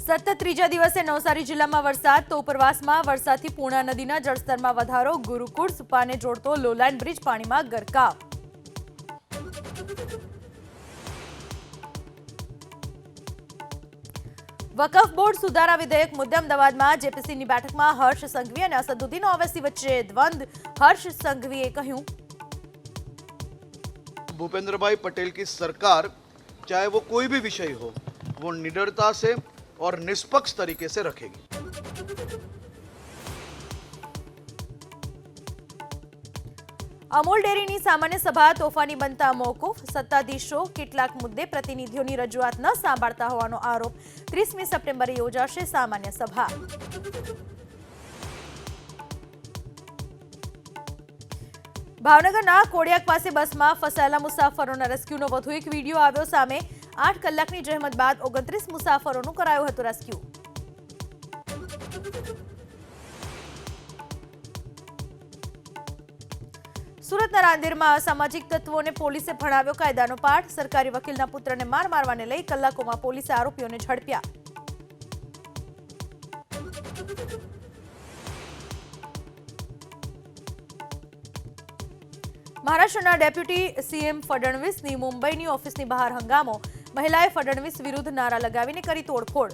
સતત ત્રીજા દિવસે નવસારી જિલ્લામાં વરસાદ તો ઉપરવાસમાં વરસાદથી પૂર્ણા નદીના જળસ્તરમાં વધારો ગુરુકુળ સુપાને જોડતો લોલાઇન બ્રિજ પાણીમાં ગરકાવ। વકફ બોર્ડ સુધારા વિધેયક મુદ્દે અમદાવાદમાં જેપીસીની બેઠકમાં હર્ષ સંઘવી અને અસદુદ્દીન ઓવૈસી વચ્ચે દ્વંદ્વ। હર્ષ સંઘવીએ કહ્યું, भूपेंद्र भाई पटेल की सरकार चाहे वो कोई भी विषय हो वो निडरता से और निष्पक्ष तरीके से रखेगी। અમૂલ ડેરીની સામાન્ય સભા તોફાની બનતા મોકૂફ। સત્તાધીશો કેટલાક મુદ્દે પ્રતિનિધિઓની રજૂઆત ન સાંભળતા હોવાનો આરોપ। 30મી સપ્ટેમ્બરે યોજાશે સામાન્ય સભા। ભાવનગરના કોડિયાક પાસે બસમાં ફસાયેલા મુસાફરોના રેસ્ક્યુનો વધુ એક વિડીયો આવ્યો સામે। 8 કલાકની જહેમત બાદ 29 મુસાફરોનું કરાયું હતું રેસ્ક્યુ। સુરતના રાંદેરમાં અસામાજિક તત્વોને પોલીસે ભણાવ્યો કાયદાનો પાઠ। સરકારી વકીલના પુત્રને માર મારવાને લઈ કલાકોમાં પોલીસે આરોપીઓને ઝડપ્યા। મહારાષ્ટ્રના ડેપ્યુટી સીએમ ફડણવીસની મુંબઈની ઓફિસની બહાર હંગામો। મહિલાએ ફડણવીસ વિરુદ્ધ નારા લગાવીને કરી તોડફોડ।